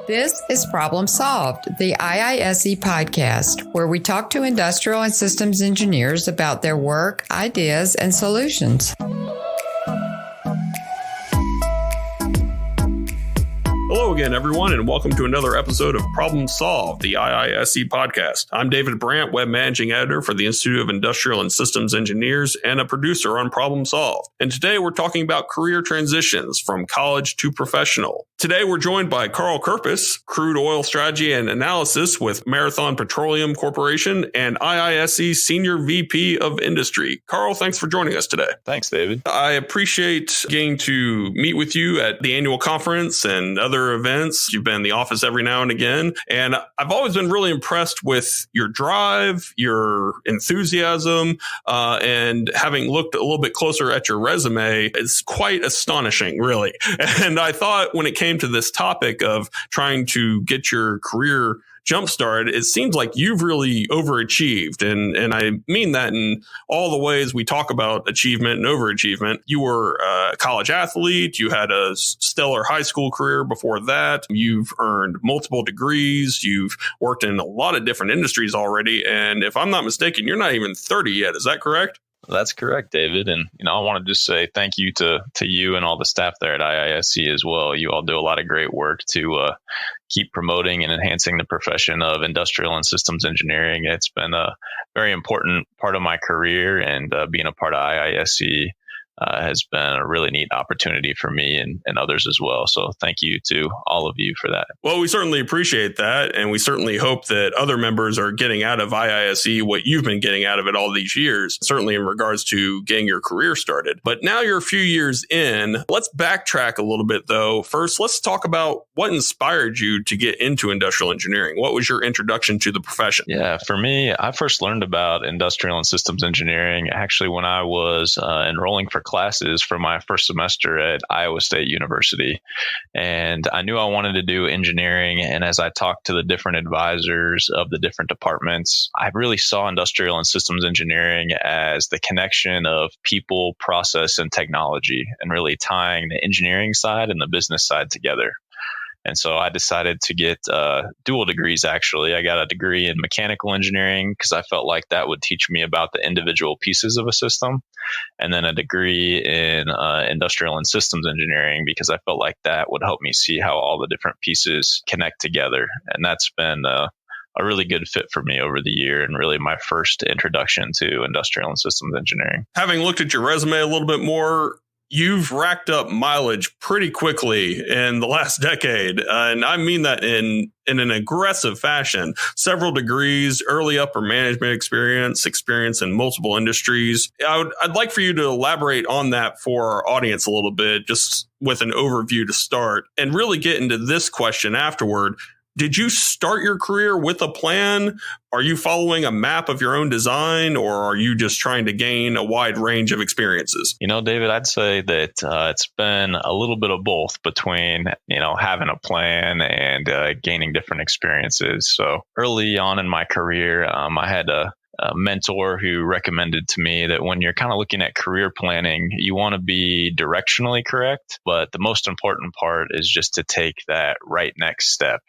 This is Problem Solved, the IISE podcast, where we talk to industrial and systems engineers about their work, ideas, and solutions. Hello again, everyone, and welcome to another episode of Problem Solved, the IISE podcast. I'm David Brandt, Web Managing Editor for the Institute of Industrial and Systems Engineers and a producer on Problem Solved. And today we're talking about career transitions from college to professional. Today we're joined by Carl Kirpes, Crude Oil Strategy and Analysis with Marathon Petroleum Corporation and IISE Senior VP of Industry. Carl, thanks for joining us today. Thanks, David. I appreciate getting to meet with you at the annual conference and other events. You've been in the office every now and again. And I've always been really impressed with your drive, your enthusiasm, and having looked a little bit closer at your resume, it's quite astonishing, really. And I thought when it came to this topic of trying to get your career jump-started, it seems like you've really overachieved. And I mean that in all the ways we talk about achievement and overachievement. You were a college athlete. You had a stellar high school career before that. You've earned multiple degrees. You've worked in a lot of different industries already. And if I'm not mistaken, you're not even 30 yet. Is that correct? That's correct, David. And, I want to just say thank you to you and all the staff there at IISE as well. You all do a lot of great work to keep promoting and enhancing the profession of industrial and systems engineering. It's been a very important part of my career, and being a part of IISE has been a really neat opportunity for me and others as well. So thank you to all of you for that. Well, we certainly appreciate that. And we certainly hope that other members are getting out of IISE what you've been getting out of it all these years, certainly in regards to getting your career started. But now you're a few years in. Let's backtrack a little bit, though. First, let's talk about what inspired you to get into industrial engineering. What was your introduction to the profession? Yeah, for me, I first learned about industrial and systems engineering actually when I was enrolling for classes for my first semester at Iowa State University. And I knew I wanted to do engineering. And as I talked to the different advisors of the different departments, I really saw industrial and systems engineering as the connection of people, process, and technology, and really tying the engineering side and the business side together. And so I decided to get dual degrees, actually. I got a degree in mechanical engineering because I felt like that would teach me about the individual pieces of a system. And then a degree in industrial and systems engineering because I felt like that would help me see how all the different pieces connect together. And that's been a really good fit for me over the year, and really my first introduction to industrial and systems engineering. Having looked at your resume a little bit more, you've racked up mileage pretty quickly in the last decade. And I mean that in an aggressive fashion. Several degrees, early upper management experience in multiple industries. I'd like for you to elaborate on that for our audience a little bit, just with an overview to start, and really get into this question afterward. Did you start your career with a plan? Are you following a map of your own design, or are you just trying to gain a wide range of experiences? David, I'd say that it's been a little bit of both between, having a plan and gaining different experiences. So early on in my career, I had a mentor who recommended to me that when you're kind of looking at career planning, you want to be directionally correct, but the most important part is just to take that right next step.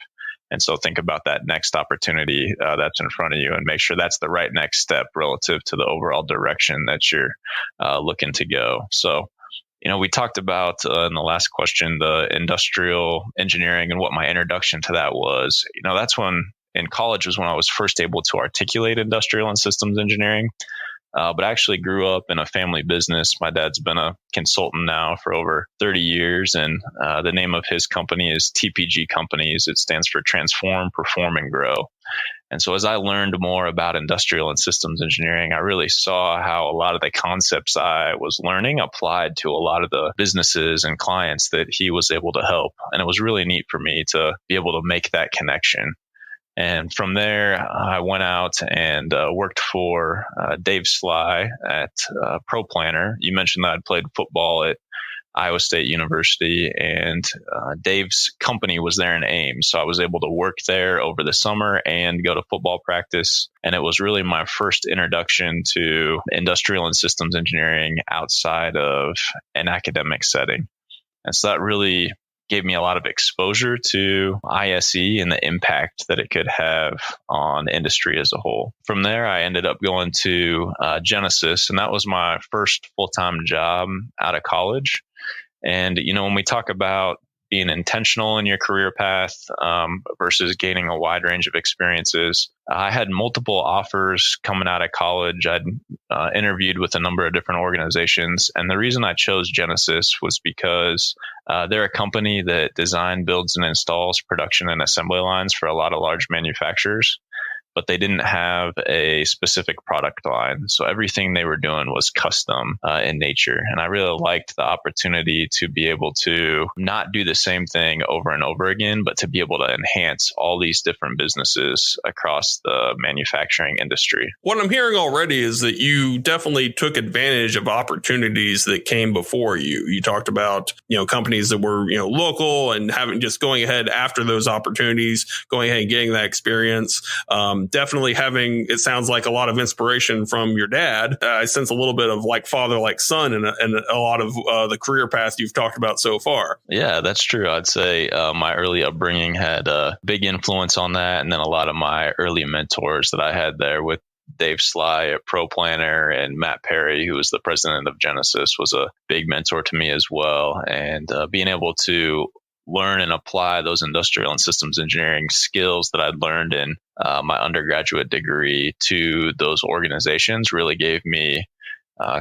And so think about that next opportunity that's in front of you and make sure that's the right next step relative to the overall direction that you're looking to go. So, we talked about in the last question, the industrial engineering and what my introduction to that was. That's when in college was when I was first able to articulate industrial and systems engineering. But I actually grew up in a family business. My dad's been a consultant now for over 30 years, and the name of his company is TPG Companies. It stands for Transform, Perform, and Grow. And so as I learned more about industrial and systems engineering, I really saw how a lot of the concepts I was learning applied to a lot of the businesses and clients that he was able to help. And it was really neat for me to be able to make that connection. And from there, I went out and worked for Dave Sly at Pro Planner. You mentioned that I'd played football at Iowa State University, and Dave's company was there in Ames. So I was able to work there over the summer and go to football practice. And it was really my first introduction to industrial and systems engineering outside of an academic setting. And so that really gave me a lot of exposure to Iise and the impact that it could have on the industry as a whole. From there, I ended up going to Genesis, and that was my first full-time job out of college. And, when we talk about being intentional in your career path versus gaining a wide range of experiences, I had multiple offers coming out of college. I'd interviewed with a number of different organizations. And the reason I chose Genesis was because they're a company that designs, builds, and installs production and assembly lines for a lot of large manufacturers, but they didn't have a specific product line. So everything they were doing was custom in nature. And I really liked the opportunity to be able to not do the same thing over and over again, but to be able to enhance all these different businesses across the manufacturing industry. What I'm hearing already is that you definitely took advantage of opportunities that came before you. You talked about, companies that were, local and just going ahead after those opportunities, going ahead and getting that experience. Definitely having, it sounds like, a lot of inspiration from your dad. I sense a little bit of like father, like son, and a lot of the career path you've talked about so far. Yeah, that's true. I'd say my early upbringing had a big influence on that. And then a lot of my early mentors that I had there with Dave Sly at Pro Planner and Matt Perry, who was the president of Genesis, was a big mentor to me as well. And being able to learn and apply those industrial and systems engineering skills that I'd learned in my undergraduate degree to those organizations really gave me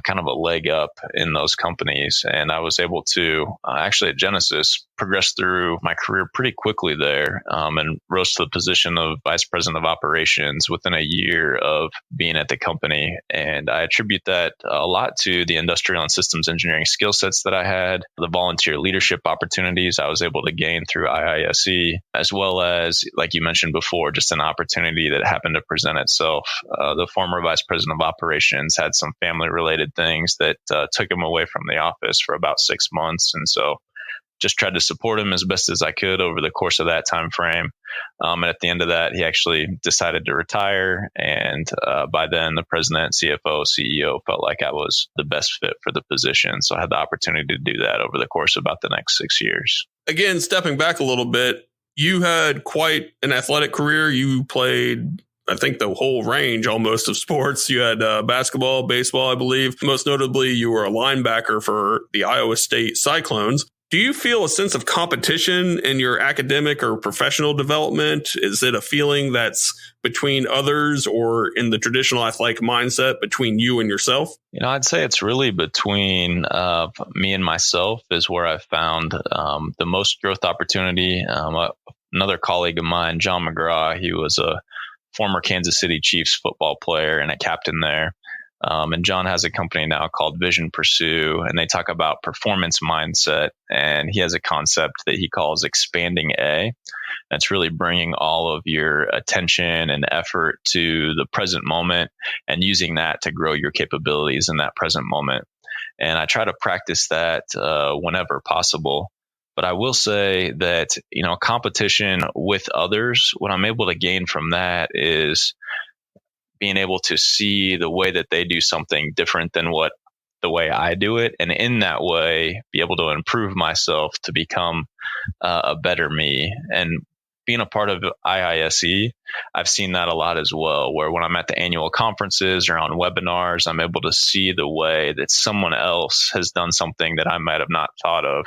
kind of a leg up in those companies. And I was able to actually at Genesis progress through my career pretty quickly there and rose to the position of vice president of operations within a year of being at the company. And I attribute that a lot to the industrial and systems engineering skill sets that I had, the volunteer leadership opportunities I was able to gain through IISE, as well as, like you mentioned before, just an opportunity that happened to present itself. The former vice president of operations had some family related things that took him away from the office for about 6 months. And so just tried to support him as best as I could over the course of that time frame. And at the end of that, he actually decided to retire. And by then, the president, CFO, CEO felt like I was the best fit for the position. So I had the opportunity to do that over the course of about the next 6 years. Again, stepping back a little bit, you had quite an athletic career. You played, I think, the whole range almost of sports. You had basketball, baseball, I believe. Most notably, you were a linebacker for the Iowa State Cyclones. Do you feel a sense of competition in your academic or professional development? Is it a feeling that's between others, or in the traditional athletic mindset between you and yourself? I'd say it's really between me and myself is where I've found the most growth opportunity. Another colleague of mine, John McGraw, he was a former Kansas City Chiefs football player and a captain there. And John has a company now called Vision Pursue, and they talk about performance mindset. And he has a concept that he calls expanding A. That's really bringing all of your attention and effort to the present moment and using that to grow your capabilities in that present moment. And I try to practice that whenever possible. But I will say that, competition with others, what I'm able to gain from that is being able to see the way that they do something different than the way I do it. And in that way, be able to improve myself to become a better me. And being a part of IISE, I've seen that a lot as well, where when I'm at the annual conferences or on webinars, I'm able to see the way that someone else has done something that I might have not thought of,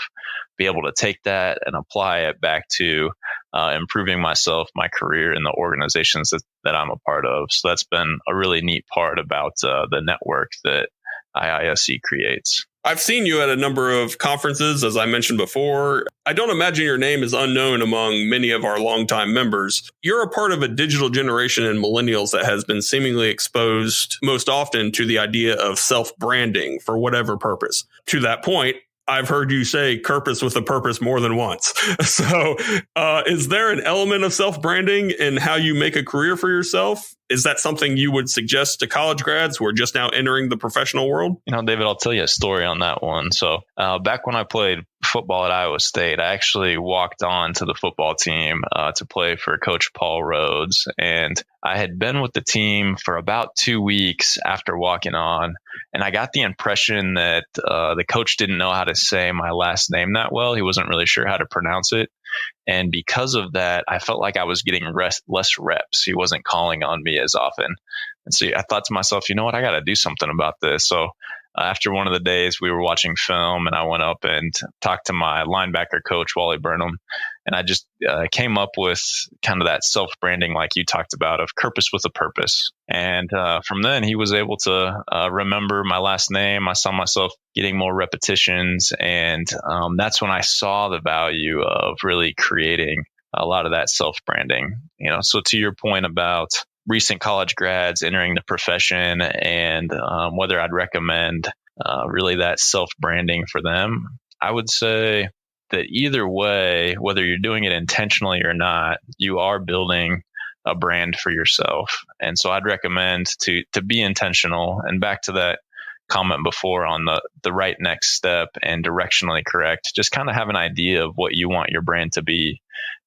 be able to take that and apply it back to improving myself, my career, and the organizations that I'm a part of. So that's been a really neat part about the network that IISE creates. I've seen you at a number of conferences, as I mentioned before. I don't imagine your name is unknown among many of our longtime members. You're a part of a digital generation in millennials that has been seemingly exposed most often to the idea of self-branding for whatever purpose. To that point, I've heard you say Kirpes with a purpose more than once. So is there an element of self-branding in how you make a career for yourself? Is that something you would suggest to college grads who are just now entering the professional world? David, I'll tell you a story on that one. So back when I played football at Iowa State, I actually walked on to the football team to play for Coach Paul Rhodes. And I had been with the team for about 2 weeks after walking on. And I got the impression that the coach didn't know how to say my last name that well. He wasn't really sure how to pronounce it. And because of that, I felt like I was getting less reps. He wasn't calling on me as often. And so I thought to myself, you know what, I got to do something about this. So after one of the days, we were watching film, and I went up and talked to my linebacker coach, Wally Burnham. And I just came up with kind of that self-branding like you talked about, of Kirpes with a purpose. And from then, he was able to remember my last name. I saw myself getting more repetitions. And that's when I saw the value of really creating a lot of that self-branding. So to your point about recent college grads entering the profession and whether I'd recommend really that self-branding for them, I would say that either way, whether you're doing it intentionally or not, you are building a brand for yourself. And so I'd recommend to be intentional. And back to that comment before on the right next step and directionally correct, just kind of have an idea of what you want your brand to be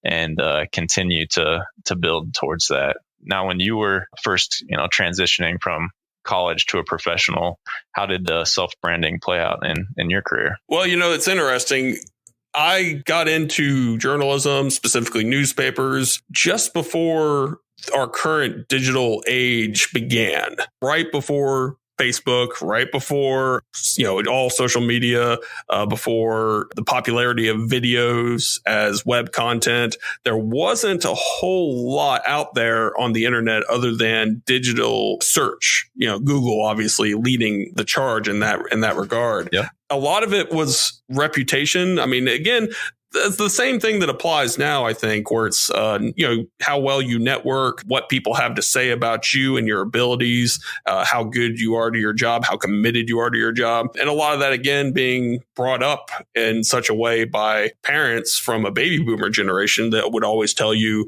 and continue to build towards that. Now, when you were first, transitioning from college to a professional, how did self-branding play out in your career? Well, it's interesting. I got into journalism, specifically newspapers, just before our current digital age began, right before Facebook, right before, all social media, before the popularity of videos as web content. There wasn't a whole lot out there on the internet other than digital search. Google obviously leading the charge in that regard. Yeah. A lot of it was reputation. I mean, again, it's the same thing that applies now, I think, where it's, how well you network, what people have to say about you and your abilities, how good you are to your job, how committed you are to your job. And a lot of that, again, being brought up in such a way by parents from a baby boomer generation that would always tell you,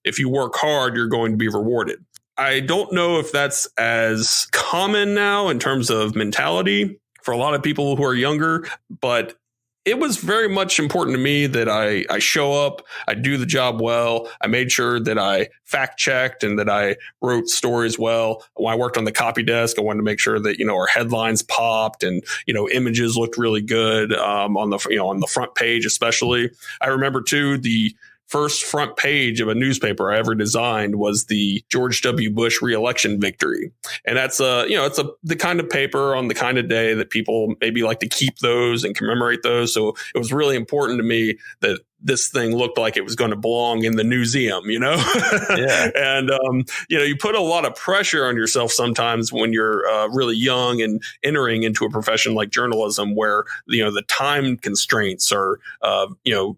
if you work hard, you're going to be rewarded. I don't know if that's as common now in terms of mentality for a lot of people who are younger, but it was very much important to me that I show up, I do the job well. I made sure that I fact checked and that I wrote stories well. When I worked on the copy desk, I wanted to make sure that, our headlines popped and, images looked really good on the front page, especially. I remember too, the first front page of a newspaper I ever designed was the George W. Bush reelection victory. And that's the kind of paper on the kind of day that people maybe like to keep those and commemorate those. So it was really important to me that this thing looked like it was going to belong in the museum, Yeah. And, you put a lot of pressure on yourself sometimes when you're really young and entering into a profession like journalism where, the time constraints are,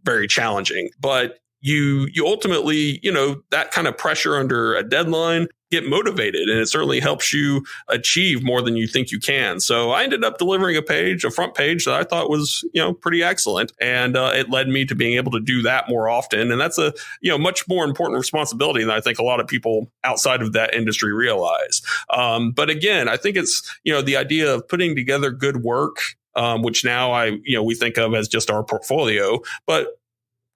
very challenging. But you ultimately, that kind of pressure under a deadline, get motivated, and it certainly helps you achieve more than you think you can. So I ended up delivering a front page that I thought was, pretty excellent. And it led me to being able to do that more often. And that's a, much more important responsibility than I think a lot of people outside of that industry realize. But again, I think it's, the idea of putting together good work, which now we think of as just our portfolio, but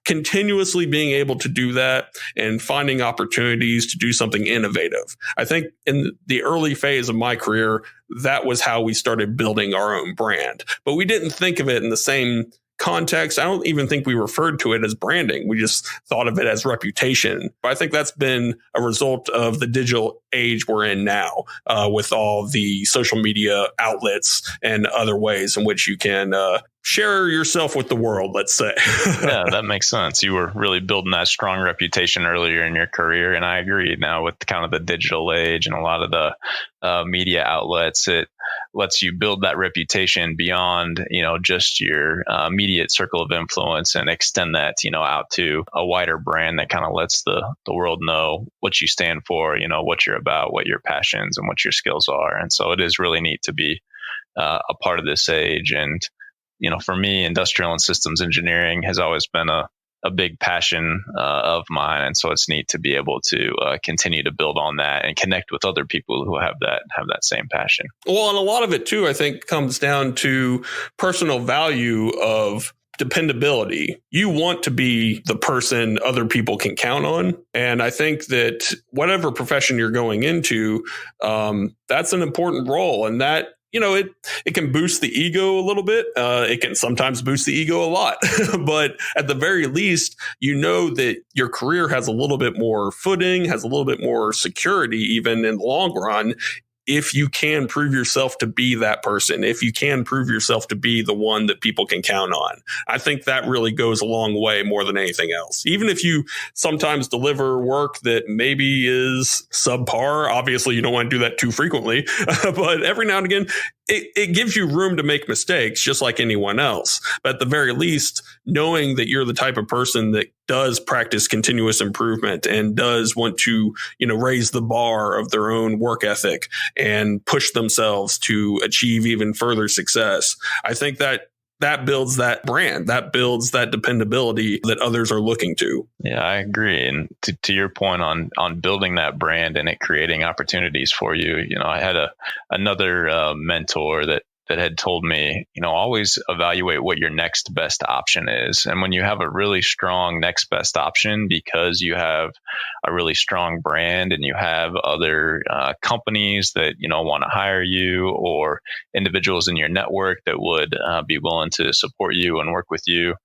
continuously being able to do that and finding opportunities to do something innovative. I think in the early phase of my career, that was how we started building our own brand, but we didn't think of it in the same context. I don't even think we referred to it as branding. We just thought of it as reputation. But I think that's been a result of the digital age we're in now, with all the social media outlets and other ways in which you can share yourself with the world, let's say. Yeah, that makes sense. You were really building that strong reputation earlier in your career. And I agree now with kind of the digital age and a lot of the media outlets, it lets you build that reputation beyond, just your immediate circle of influence and extend that, out to a wider brand that kind of lets the world know what you stand for, what you're about, what your passions and what your skills are. And so it is really neat to be a part of this age. And for me, industrial and systems engineering has always been a a big passion of mine. And so it's neat to be able to continue to build on that and connect with other people who have that same passion. Well, and a lot of it too, I think, comes down to personal value of dependability. You want to be the person other people can count on. And I think that whatever profession you're going into, that's an important role. And that, it can boost the ego a little bit. It can sometimes boost the ego a lot. But at the very least, that your career has a little bit more footing, has a little bit more security, even in the long run, if you can prove yourself to be that person, if you can prove yourself to be the one that people can count on. I think that really goes a long way more than anything else. Even if you sometimes deliver work that maybe is subpar, obviously you don't want to do that too frequently, but every now and again, it gives you room to make mistakes just like anyone else. But at the very least, knowing that you're the type of person that does practice continuous improvement and does want to, raise the bar of their own work ethic and push themselves to achieve even further success. I think that builds that brand, that builds that dependability that others are looking to. Yeah, I agree. And to your point on building that brand and it creating opportunities for you, I had another mentor that had told me, always evaluate what your next best option is. And when you have a really strong next best option, because you have a really strong brand and you have other companies that, want to hire you or individuals in your network that would be willing to support you and work with you,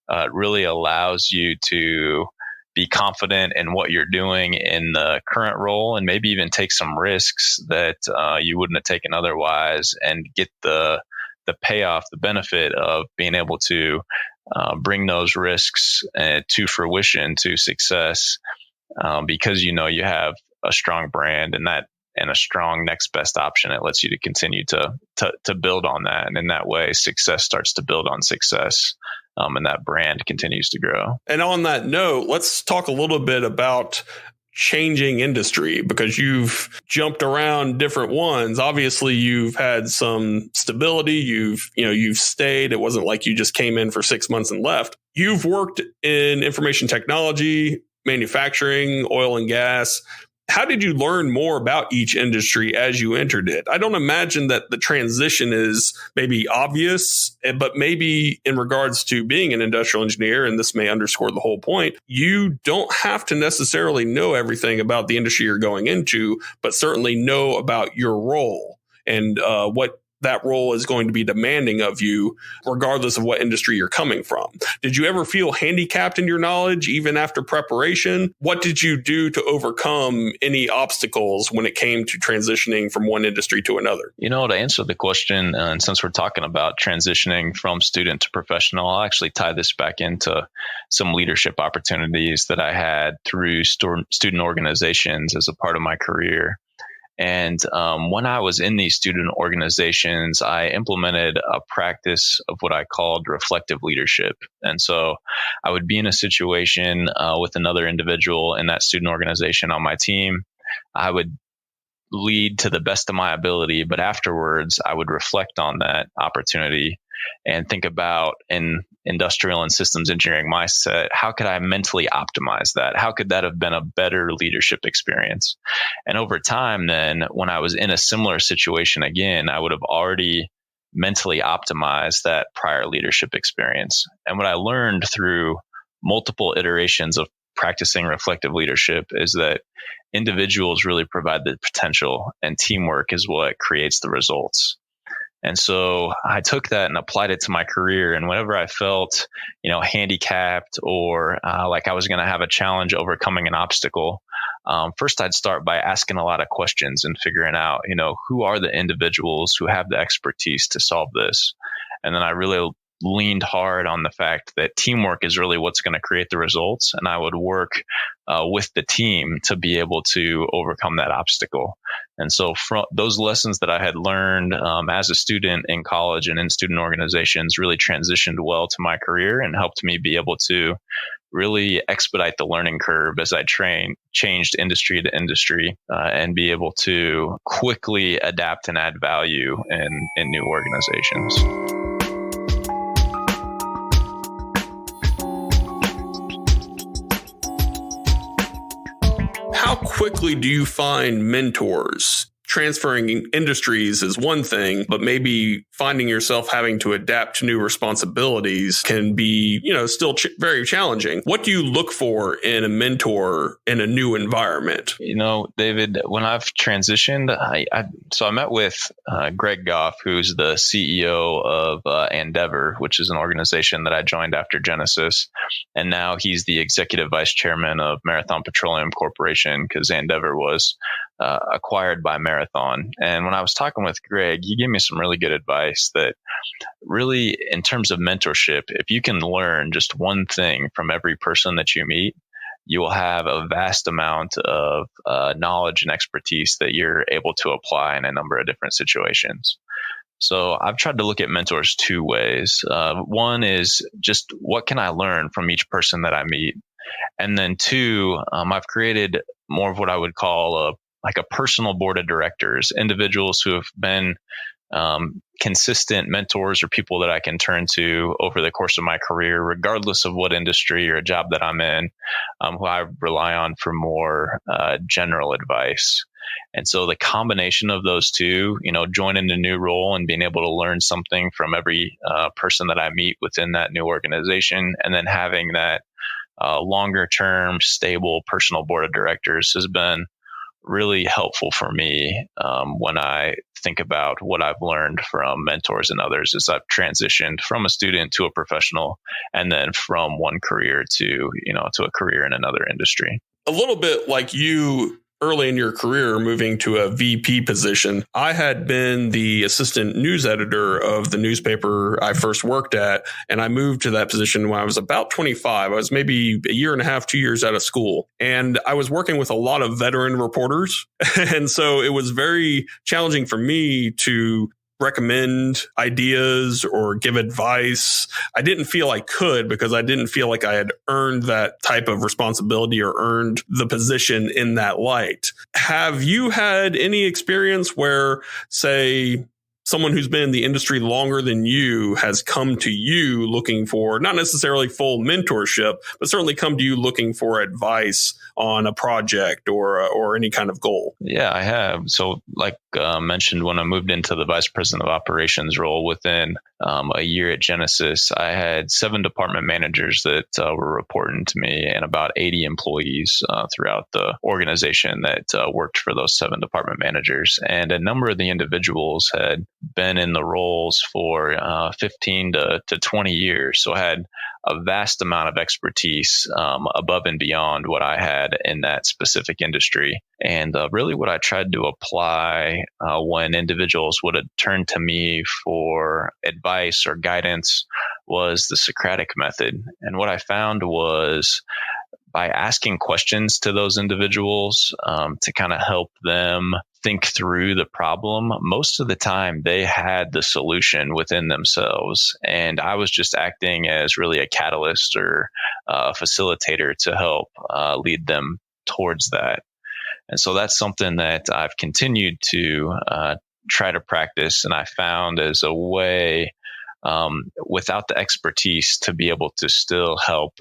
it really allows you to be confident in what you're doing in the current role and maybe even take some risks that you wouldn't have taken otherwise and get the payoff, the benefit of being able to bring those risks to fruition, to success, because you have a strong brand and a strong next best option. It lets you to continue to build on that. And in that way, success starts to build on success. And that brand continues to grow. And on that note, let's talk a little bit about changing industry, because you've jumped around different ones. Obviously, you've had some stability. You've stayed. It wasn't like you just came in for 6 months and left. You've worked in information technology, manufacturing, oil and gas. How did you learn more about each industry as you entered it? I don't imagine that the transition is maybe obvious, but maybe in regards to being an industrial engineer, and this may underscore the whole point, you don't have to necessarily know everything about the industry you're going into, but certainly know about your role and what that role is going to be demanding of you, regardless of what industry you're coming from. Did you ever feel handicapped in your knowledge, even after preparation? What did you do to overcome any obstacles when it came to transitioning from one industry to another? To answer the question, and since we're talking about transitioning from student to professional, I'll actually tie this back into some leadership opportunities that I had through student organizations as a part of my career. And when I was in these student organizations, I implemented a practice of what I called reflective leadership. And so I would be in a situation with another individual in that student organization on my team. I would lead to the best of my ability, but afterwards I would reflect on that opportunity and think about, in industrial and systems engineering mindset, how could I mentally optimize that? How could that have been a better leadership experience? And over time, then, when I was in a similar situation again, I would have already mentally optimized that prior leadership experience. And what I learned through multiple iterations of practicing reflective leadership is that individuals really provide the potential, and teamwork is what creates the results. And so I took that and applied it to my career. And whenever I felt, handicapped or like I was going to have a challenge overcoming an obstacle, first I'd start by asking a lot of questions and figuring out, who are the individuals who have the expertise to solve this? And then I really leaned hard on the fact that teamwork is really what's going to create the results. And I would work with the team to be able to overcome that obstacle. And so from those lessons that I had learned as a student in college and in student organizations really transitioned well to my career and helped me be able to really expedite the learning curve as I changed industry to industry and be able to quickly adapt and add value in new organizations. typically do you find mentors? Transferring industries is one thing, but maybe finding yourself having to adapt to new responsibilities can be, still very challenging. What do you look for in a mentor in a new environment? David, when I've transitioned, I met with Greg Goff, who's the CEO of Endeavor, which is an organization that I joined after Genesis. And now he's the executive vice chairman of Marathon Petroleum Corporation, because Endeavor was acquired by Marathon. And when I was talking with Greg, he gave me some really good advice that really, in terms of mentorship, if you can learn just one thing from every person that you meet, you will have a vast amount of knowledge and expertise that you're able to apply in a number of different situations. So I've tried to look at mentors two ways. One is just what can I learn from each person that I meet? And then two, I've created more of what I would call a personal board of directors, individuals who have been consistent mentors or people that I can turn to over the course of my career, regardless of what industry or job that I'm in, who I rely on for more general advice. And so the combination of those two, joining a new role and being able to learn something from every person that I meet within that new organization, and then having that longer term, stable personal board of directors has been really helpful for me when I think about what I've learned from mentors and others as I've transitioned from a student to a professional, and then from one career to a career in another industry. A little bit like you early in your career, moving to a VP position. I had been the assistant news editor of the newspaper I first worked at, and I moved to that position when I was about 25. I was maybe a year and a half, 2 years out of school. And I was working with a lot of veteran reporters. And so it was very challenging for me to recommend ideas or give advice. I didn't feel I could, because I didn't feel like I had earned that type of responsibility or earned the position in that light. Have you had any experience where, say, someone who's been in the industry longer than you has come to you looking for not necessarily full mentorship, but certainly come to you looking for advice on a project or any kind of goal? Yeah, I have. So like mentioned, when I moved into the vice president of operations role within a year at Genesis, I had 7 department managers that were reporting to me, and about 80 employees throughout the organization that worked for those 7 department managers. And a number of the individuals had been in the roles for 15 to 20 years. So I had a vast amount of expertise above and beyond what I had in that specific industry. And really what I tried to apply when individuals would have turned to me for advice or guidance was the Socratic Method. And what I found was, by asking questions to those individuals to kind of help them think through the problem, most of the time they had the solution within themselves. And I was just acting as really a catalyst or a facilitator to help lead them towards that. And so that's something that I've continued to try to practice. And I found as a way, without the expertise, to be able to still help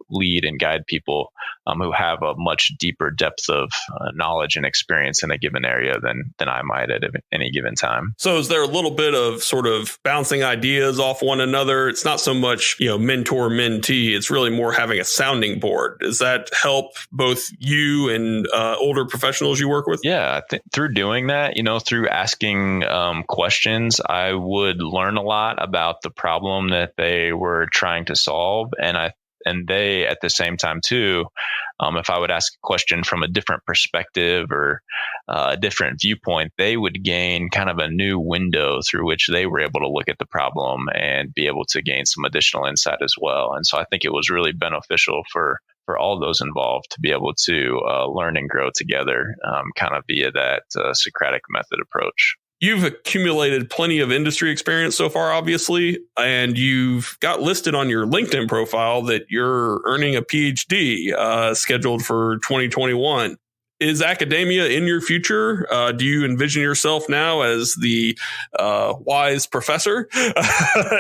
lead and guide people who have a much deeper depth of knowledge and experience in a given area than I might at any given time. So is there a little bit of sort of bouncing ideas off one another? It's not so much, mentor, mentee. It's really more having a sounding board. Does that help both you and older professionals you work with? Yeah, through doing that, through asking questions, I would learn a lot about the problem that they were trying to solve. And they, at the same time too, if I would ask a question from a different perspective or a different viewpoint, they would gain kind of a new window through which they were able to look at the problem and be able to gain some additional insight as well. And so I think it was really beneficial for all those involved to be able to learn and grow together, kind of via that Socratic Method approach. You've accumulated plenty of industry experience so far, obviously, and you've got listed on your LinkedIn profile that you're earning a PhD scheduled for 2021. Is academia in your future? Do you envision yourself now as the wise professor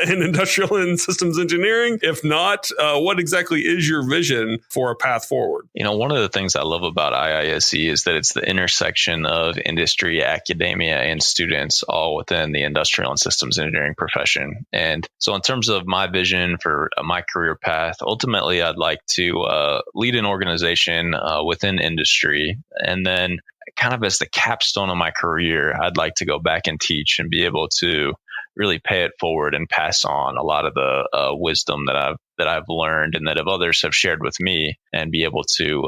in industrial and systems engineering? If not, what exactly is your vision for a path forward? One of the things I love about IISE is that it's the intersection of industry, academia, and students all within the industrial and systems engineering profession. And so in terms of my vision for my career path, ultimately, I'd like to lead an organization within industry. And then kind of as the capstone of my career, I'd like to go back and teach and be able to really pay it forward and pass on a lot of the wisdom that I've learned and that others have shared with me, and be able to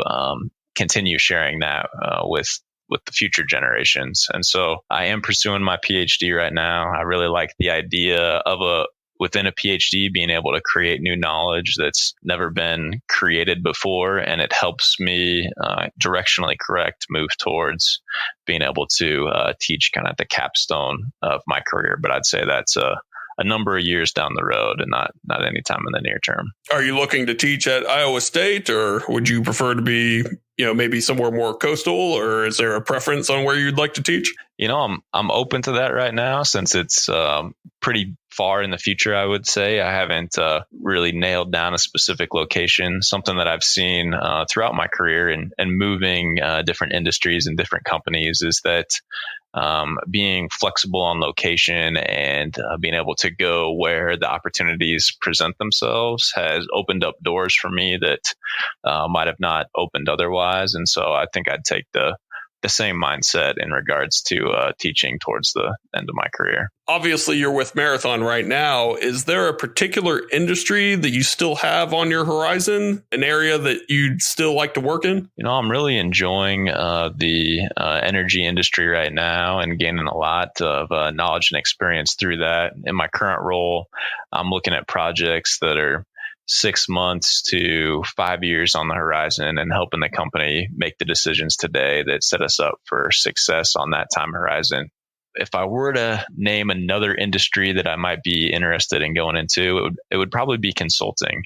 continue sharing that with the future generations. And so I am pursuing my PhD right now. I really like the idea of within a PhD, being able to create new knowledge that's never been created before. And it helps me directionally move towards being able to teach kind of the capstone of my career. But I'd say that's a number of years down the road and not any time in the near term. Are you looking to teach at Iowa State, or would you prefer to be, maybe somewhere more coastal, or is there a preference on where you'd like to teach? I'm open to that right now, since it's pretty far in the future, I would say. I haven't really nailed down a specific location. Something that I've seen throughout my career and moving different industries and different companies is that being flexible on location and being able to go where the opportunities present themselves has opened up doors for me that might have not opened otherwise. And so I think I'd take the same mindset in regards to teaching towards the end of my career. Obviously, you're with Marathon right now. Is there a particular industry that you still have on your horizon, an area that you'd still like to work in? I'm really enjoying the energy industry right now and gaining a lot of knowledge and experience through that. In my current role, I'm looking at projects that are 6 months to 5 years on the horizon and helping the company make the decisions today that set us up for success on that time horizon. If I were to name another industry that I might be interested in going into, it would probably be consulting.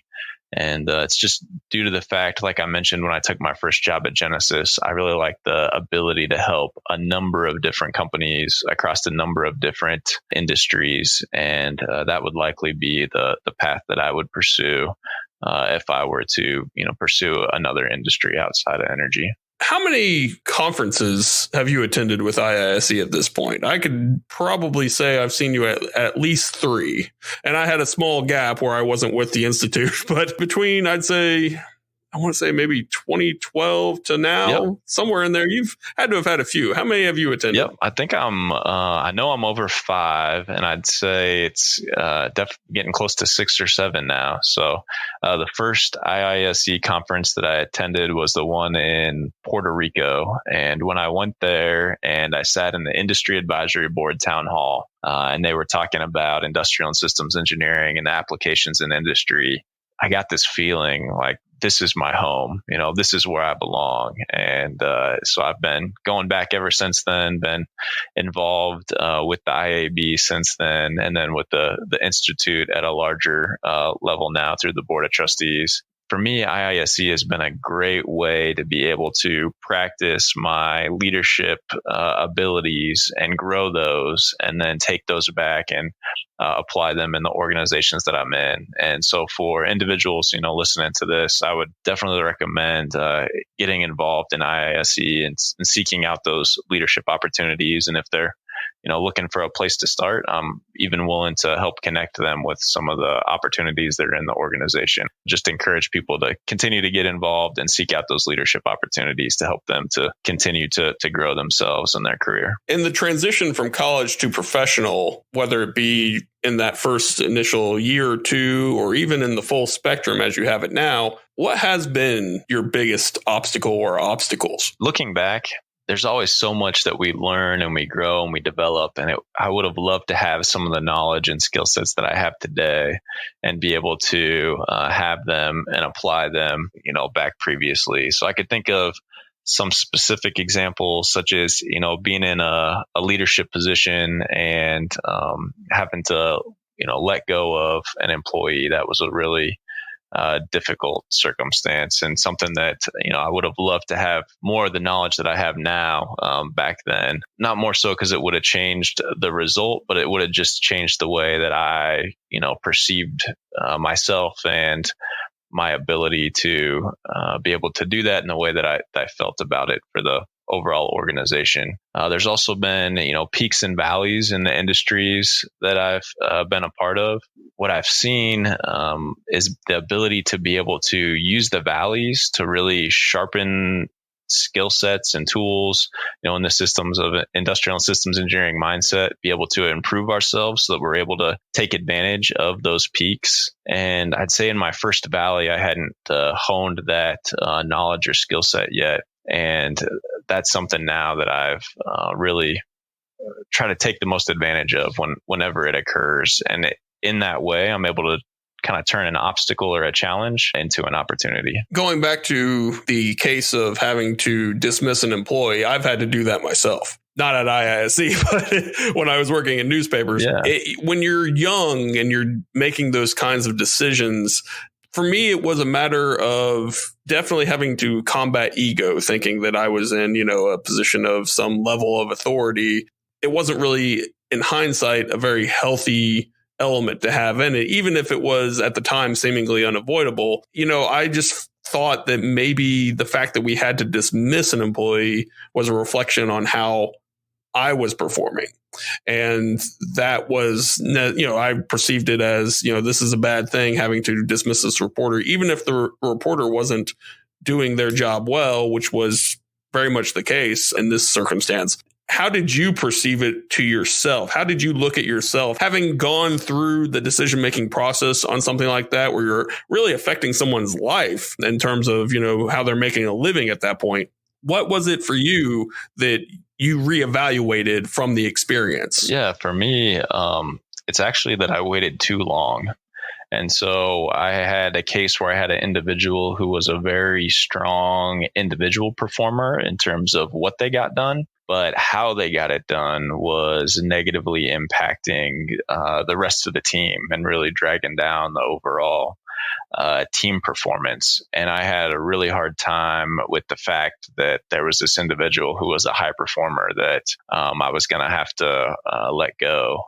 And it's just due to the fact, like I mentioned, when I took my first job at Genesis, I really like the ability to help a number of different companies across a number of different industries. And that would likely be the path that I would pursue if I were to, pursue another industry outside of energy. How many conferences have you attended with IISE at this point? I could probably say I've seen you at least 3. And I had a small gap where I wasn't with the Institute. But between, I want to say maybe 2012 to now, somewhere in there, you've had to have had a few. How many have you attended? Yep. I think I know I'm over 5, and I'd say it's getting close to 6 or 7 now. So the first IISE conference that I attended was the one in Puerto Rico. And when I went there and I sat in the Industry Advisory Board town hall, and they were talking about industrial and systems engineering and the applications in industry, I got this feeling like, this is my home, this is where I belong. And so I've been going back ever since then, been involved with the IAB since then, and then with the Institute at a larger level now through the Board of Trustees. For me, IISE has been a great way to be able to practice my leadership abilities and grow those, and then take those back and apply them in the organizations that I'm in. And so for individuals, listening to this, I would definitely recommend getting involved in IISE and seeking out those leadership opportunities. And if they're looking for a place to start, I'm even willing to help connect them with some of the opportunities that are in the organization. Just encourage people to continue to get involved and seek out those leadership opportunities to help them to continue to grow themselves in their career. In the transition from college to professional, whether it be in that first initial year or two, or even in the full spectrum as you have it now, what has been your biggest obstacle or obstacles? Looking back, there's always so much that we learn and we grow and we develop. And I would have loved to have some of the knowledge and skill sets that I have today and be able to have them and apply them, back previously. So I could think of some specific examples, such as, being in a leadership position and having to, let go of an employee that was a really difficult circumstance, and something that, I would have loved to have more of the knowledge that I have now back then. Not more so because it would have changed the result, but it would have just changed the way that I, perceived myself and my ability to be able to do that in the way that I felt about it for the overall organization. There's also been, peaks and valleys in the industries that I've been a part of. What I've seen is the ability to be able to use the valleys to really sharpen skill sets and tools, in the systems of industrial and systems engineering mindset, be able to improve ourselves so that we're able to take advantage of those peaks. And I'd say in my first valley, I hadn't honed that knowledge or skill set yet. And that's something now that I've really tried to take the most advantage of whenever it occurs. And in that way, I'm able to kind of turn an obstacle or a challenge into an opportunity. Going back to the case of having to dismiss an employee, I've had to do that myself. Not at IISC, but when I was working in newspapers. Yeah. When you're young and you're making those kinds of decisions, for me, it was a matter of definitely having to combat ego, thinking that I was in, a position of some level of authority. It wasn't really, in hindsight, a very healthy element to have in it, even if it was at the time seemingly unavoidable. I just thought that maybe the fact that we had to dismiss an employee was a reflection on how I was performing. And that was, I perceived it as, this is a bad thing, having to dismiss this reporter, even if the reporter wasn't doing their job well, which was very much the case in this circumstance. How did you perceive it to yourself? How did you look at yourself, having gone through the decision-making process on something like that, where you're really affecting someone's life in terms of, how they're making a living at that point? What was it for you that you reevaluated from the experience? Yeah, for me, it's actually that I waited too long. And so I had a case where I had an individual who was a very strong individual performer in terms of what they got done, but how they got it done was negatively impacting the rest of the team and really dragging down the overall team performance. And I had a really hard time with the fact that there was this individual who was a high performer that I was going to have to let go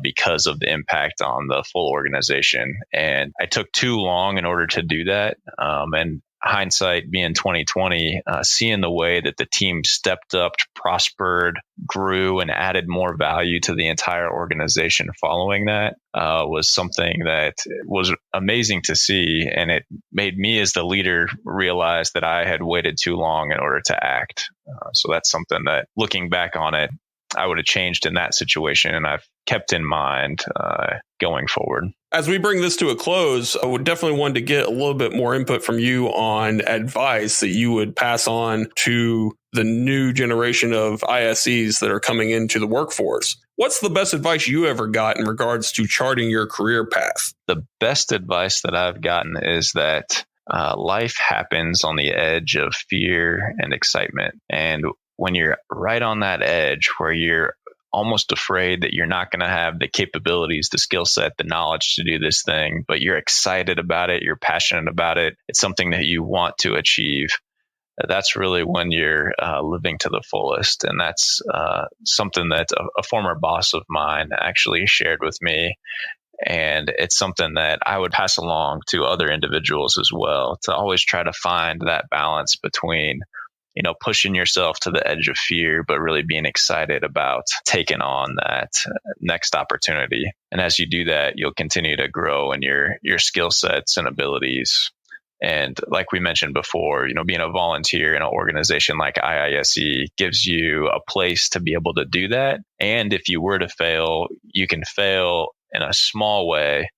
because of the impact on the full organization. And I took too long in order to do that. And hindsight being 2020, seeing the way that the team stepped up, prospered, grew, and added more value to the entire organization following that was something that was amazing to see. And it made me as the leader realize that I had waited too long in order to act. So that's something that, looking back on it, I would have changed in that situation, and I've kept in mind going forward. As we bring this to a close, I would definitely want to get a little bit more input from you on advice that you would pass on to the new generation of ISEs that are coming into the workforce. What's the best advice you ever got in regards to charting your career path? The best advice that I've gotten is that life happens on the edge of fear and excitement. And when you're right on that edge where you're almost afraid that you're not going to have the capabilities, the skill set, the knowledge to do this thing, but you're excited about it, you're passionate about it, it's something that you want to achieve, that's really when you're living to the fullest. And that's something that a former boss of mine actually shared with me. And it's something that I would pass along to other individuals as well, to always try to find that balance between pushing yourself to the edge of fear, but really being excited about taking on that next opportunity. And as you do that, you'll continue to grow in your skill sets and abilities. And like we mentioned before, being a volunteer in an organization like IISE gives you a place to be able to do that. And if you were to fail, you can fail in a small way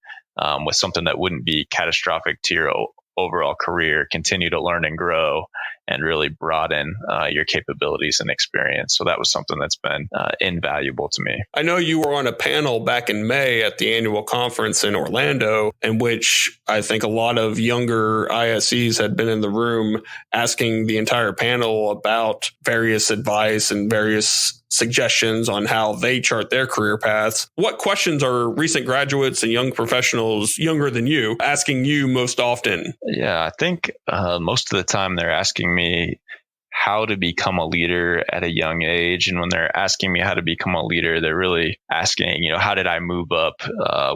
with something that wouldn't be catastrophic to your overall career, continue to learn and grow, and really broaden your capabilities and experience. So that was something that's been invaluable to me. I know you were on a panel back in May at the annual conference in Orlando, in which I think a lot of younger ISEs had been in the room asking the entire panel about various advice and various suggestions on how they chart their career paths. What questions are recent graduates and young professionals younger than you asking you most often? Yeah, I think most of the time they're asking me how to become a leader at a young age. And when they're asking me how to become a leader, they're really asking, how did I move up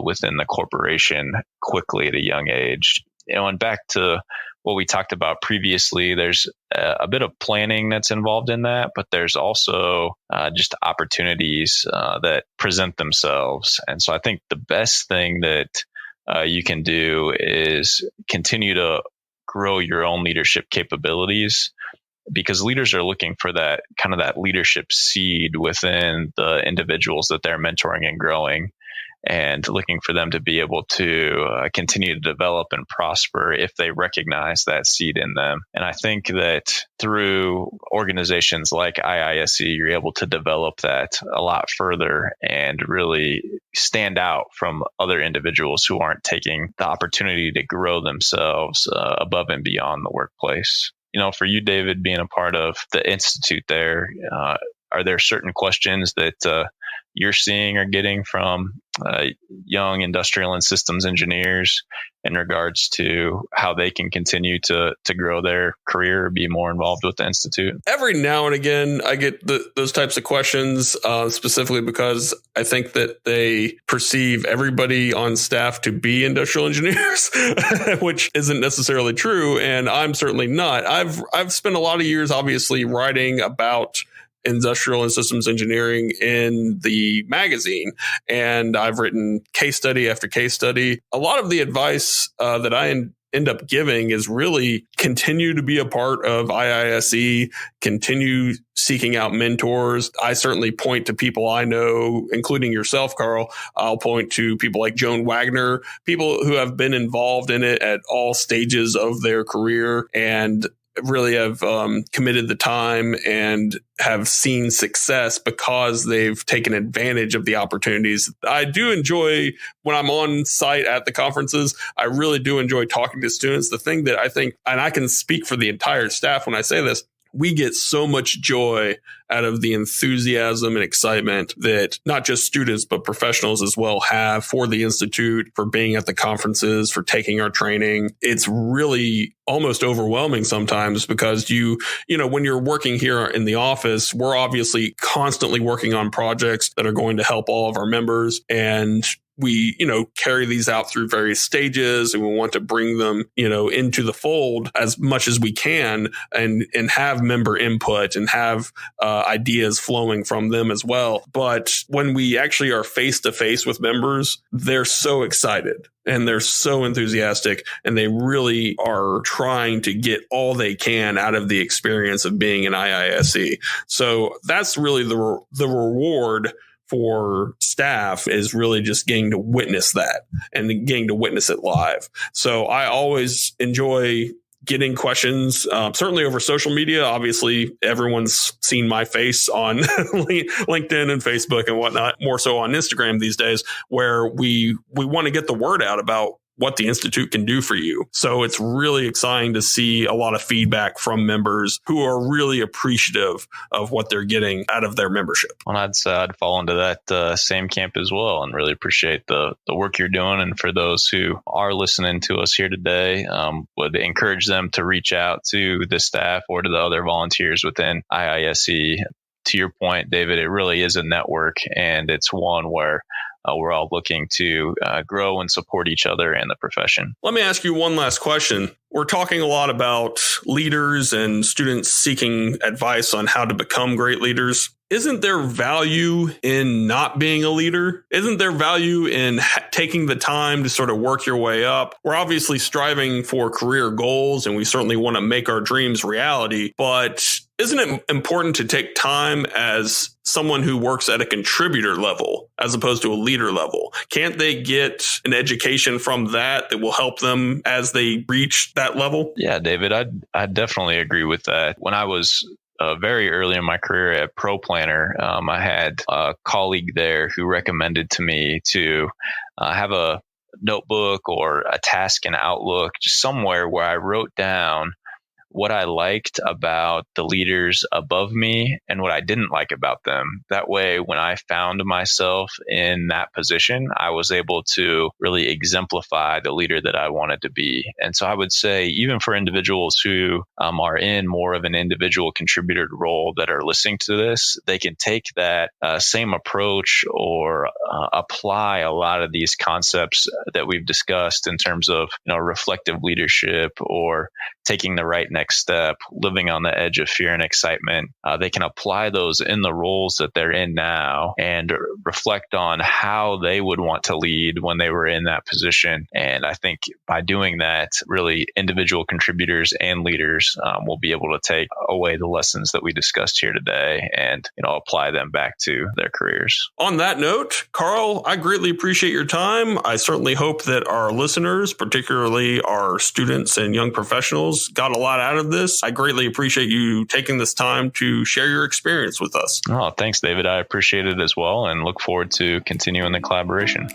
within the corporation quickly at a young age? And back to what we talked about previously, there's a bit of planning that's involved in that, but there's also just opportunities that present themselves. And so I think the best thing that you can do is continue to grow your own leadership capabilities, because leaders are looking for that kind of that leadership seed within the individuals that they're mentoring and growing, and looking for them to be able to continue to develop and prosper if they recognize that seed in them. And I think that through organizations like IISE, you're able to develop that a lot further and really stand out from other individuals who aren't taking the opportunity to grow themselves above and beyond the workplace. For you, David, being a part of the institute there, are there certain questions that you're seeing or getting from young industrial and systems engineers in regards to how they can continue to grow their career or be more involved with the institute? Every now and again, I get those types of questions, specifically because I think that they perceive everybody on staff to be industrial engineers, which isn't necessarily true. And I'm certainly not. I've spent a lot of years, obviously, writing about industrial and systems engineering in the magazine. And I've written case study after case study. A lot of the advice that I end up giving is really continue to be a part of IISE, continue seeking out mentors. I certainly point to people I know, including yourself, Carl. I'll point to people like Joan Wagner, people who have been involved in it at all stages of their career and really have committed the time and have seen success because they've taken advantage of the opportunities. I do enjoy when I'm on site at the conferences. I really do enjoy talking to students. The thing that I think, and I can speak for the entire staff when I say this, we get so much joy out of the enthusiasm and excitement that not just students, but professionals as well have for the Institute, for being at the conferences, for taking our training. It's really almost overwhelming sometimes because when you're working here in the office, we're obviously constantly working on projects that are going to help all of our members. And we, carry these out through various stages, and we want to bring them, into the fold as much as we can and have member input and have ideas flowing from them as well. But when we actually are face to face with members, they're so excited and they're so enthusiastic, and they really are trying to get all they can out of the experience of being an IISE. So that's really the reward for staff, is really just getting to witness that and getting to witness it live. So I always enjoy getting questions, certainly over social media. Obviously, everyone's seen my face on LinkedIn and Facebook and whatnot, more so on Instagram these days, where we want to get the word out about what the Institute can do for you. So it's really exciting to see a lot of feedback from members who are really appreciative of what they're getting out of their membership. Well, I'd say I'd fall into that same camp as well, and really appreciate the work you're doing. And for those who are listening to us here today, would encourage them to reach out to the staff or to the other volunteers within IISE. To your point, David, it really is a network, and it's one where we're all looking to grow and support each other in the profession. Let me ask you one last question. We're talking a lot about leaders and students seeking advice on how to become great leaders. isn't there value in not being a leader? Isn't there value in taking the time to sort of work your way up? We're obviously striving for career goals, and we certainly want to make our dreams reality, but isn't it important to take time as someone who works at a contributor level as opposed to a leader level? Can't they get an education from that will help them as they reach that level? Yeah, David, I definitely agree with that. When I was very early in my career at ProPlanner, I had a colleague there who recommended to me to have a notebook or a task in Outlook, just somewhere where I wrote down what I liked about the leaders above me and what I didn't like about them. That way, when I found myself in that position, I was able to really exemplify the leader that I wanted to be. And so I would say, even for individuals who are in more of an individual contributor role that are listening to this, they can take that same approach or apply a lot of these concepts that we've discussed in terms of, reflective leadership or taking the right next step, living on the edge of fear and excitement. They can apply those in the roles that they're in now and reflect on how they would want to lead when they were in that position. And I think by doing that, really individual contributors and leaders will be able to take away the lessons that we discussed here today and, apply them back to their careers. On that note, Carl, I greatly appreciate your time. I certainly hope that our listeners, particularly our students and young professionals, got a lot out of this. I greatly appreciate you taking this time to share your experience with us. Oh, thanks, David. I appreciate it as well and look forward to continuing the collaboration.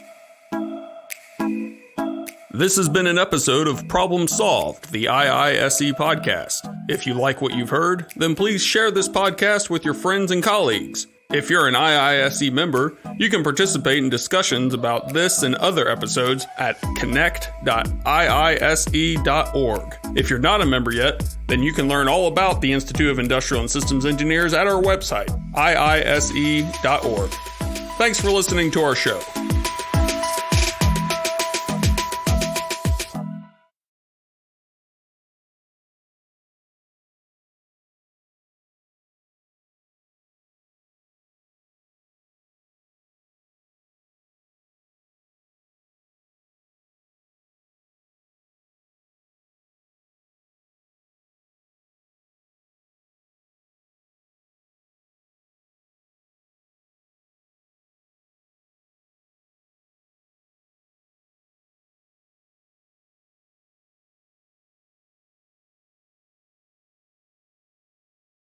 This has been an episode of Problem Solved, the IISE podcast. If you like what you've heard, then please share this podcast with your friends and colleagues. If you're an IISE member, you can participate in discussions about this and other episodes at connect.iise.org. If you're not a member yet, then you can learn all about the Institute of Industrial and Systems Engineers at our website, iise.org. Thanks for listening to our show.